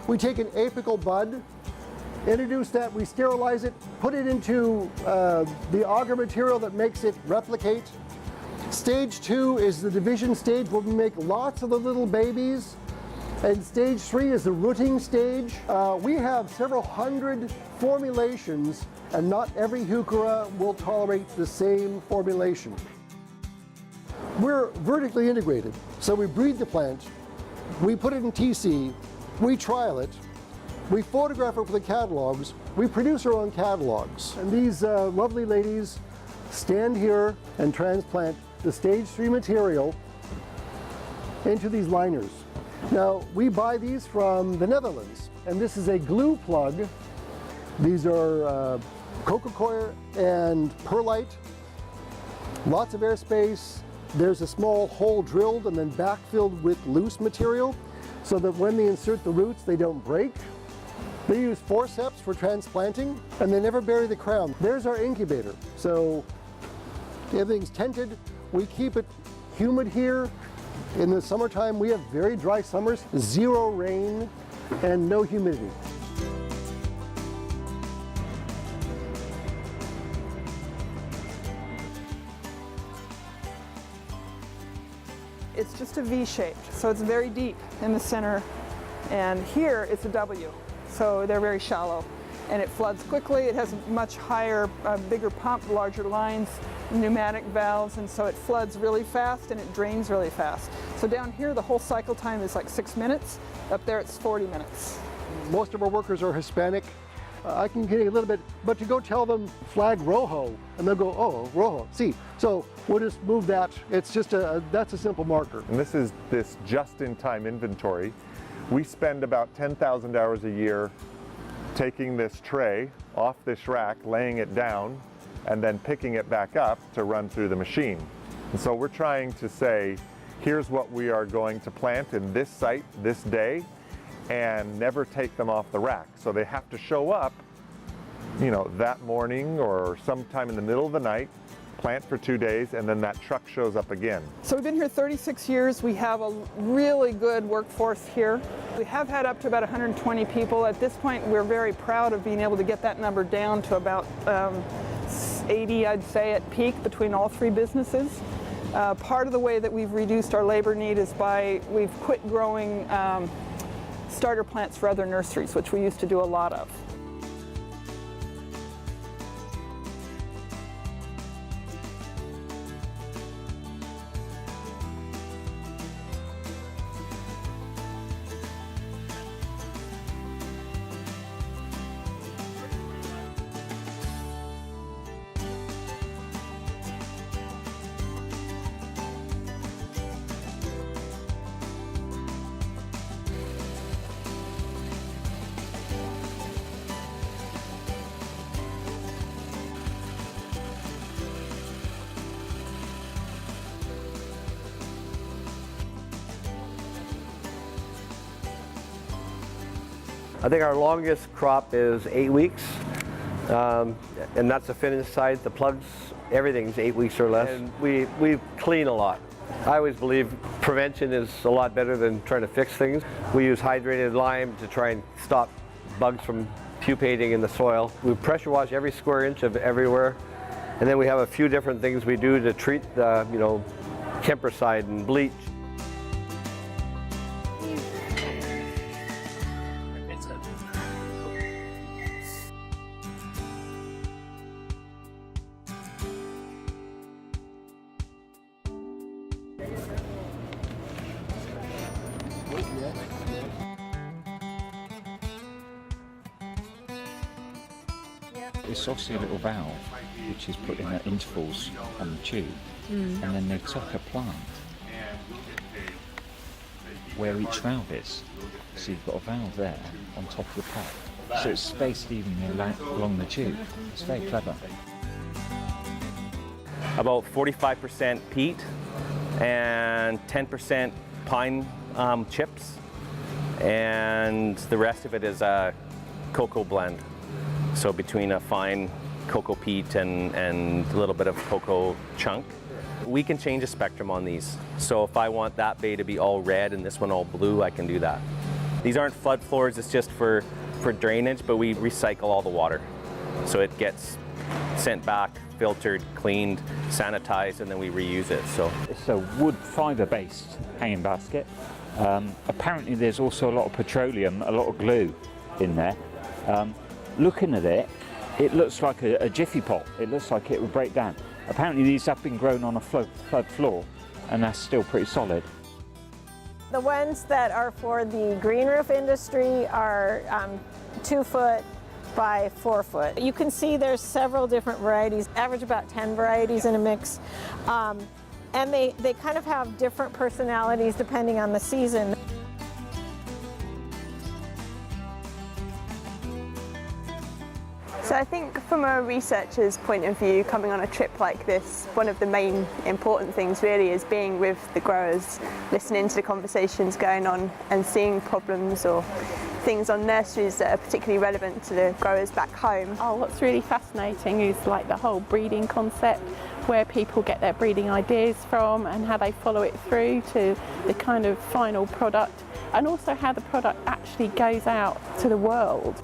We take an apical bud, introduce that, we sterilize it, put it into the agar material that makes it replicate. Stage 2 is the division stage where we make lots of the little babies. And stage 3 is the rooting stage. We have several hundred formulations, and not every heuchera will tolerate the same formulation. We're vertically integrated, so we breed the plant, we put it in TC, we trial it, we photograph it for the catalogs, we produce our own catalogs. And these lovely ladies stand here and transplant the stage 3 material into these liners. Now, we buy these from the Netherlands, and this is a glue plug. These are coco coir and perlite, lots of airspace. There's a small hole drilled and then backfilled with loose material so that when they insert the roots, they don't break. They use forceps for transplanting, and they never bury the crown. There's our incubator. So everything's tented. We keep it humid here. In the summertime, we have very dry summers, 0 rain, and no humidity. It's just a V shape, so it's very deep in the center, and here it's a W, so they're very shallow, and it floods quickly. It has a much higher, bigger pump, larger lines, pneumatic valves, and so it floods really fast and it drains really fast. So down here the whole cycle time is like 6 minutes. Up there it's 40 minutes. Most of our workers are Hispanic. I can get a little bit, but to go tell them flag rojo, and they'll go, oh, rojo, see. So we'll just move that. It's just that's a simple marker. And this is this just-in-time inventory. We spend about 10,000 hours a year taking this tray off this rack, laying it down, and then picking it back up to run through the machine. And so we're trying to say, here's what we are going to plant in this site this day, and never take them off the rack. So they have to show up, you know, that morning or sometime in the middle of the night, plant for 2 days, and then that truck shows up again. So we've been here 36 years. We have a really good workforce here. We have had up to about 120 people. At this point, we're very proud of being able to get that number down to about 80, I'd say, at peak between all 3 businesses. Part of the way that we've reduced our labor need is we've quit growing starter plants for other nurseries, which we used to do a lot of. I think our longest crop is 8 weeks, and that's the finished side. The plugs, everything's 8 weeks or less. And we clean a lot. I always believe prevention is a lot better than trying to fix things. We use hydrated lime to try and stop bugs from pupating in the soil. We pressure wash every square inch of everywhere, and then we have a few different things we do to treat the, you know, Kempercide and bleach. It's obviously a little valve which is put in at intervals on the tube, and then they tuck a plant where each valve is. So you've got a valve there on top of the pot, so it's spaced evenly along the tube. It's very clever. About 45% peat and 10% pine chips, and the rest of it is a cocoa blend. So between a fine cocoa peat and a little bit of cocoa chunk. We can change the spectrum on these. So if I want that bay to be all red and this one all blue, I can do that. These aren't flood floors, it's just for drainage, but we recycle all the water. So it gets sent back, filtered, cleaned, sanitized, and then we reuse it. So It's a wood fibre based hanging basket. Apparently there's also a lot of petroleum, a lot of glue in there. Looking at it, it looks like a jiffy pop. It looks like it would break down. Apparently these have been grown on a flood floor, and that's still pretty solid. The ones that are for the green roof industry are 2 foot by 4 foot. You can see there's several different varieties, average about 10 varieties in a mix. And they kind of have different personalities depending on the season. So I think from a researcher's point of view, coming on a trip like this, one of the main important things really is being with the growers, listening to the conversations going on and seeing problems or things on nurseries that are particularly relevant to the growers back home. Oh, what's really fascinating is like the whole breeding concept, where people get their breeding ideas from and how they follow it through to the kind of final product, and also how the product actually goes out to the world.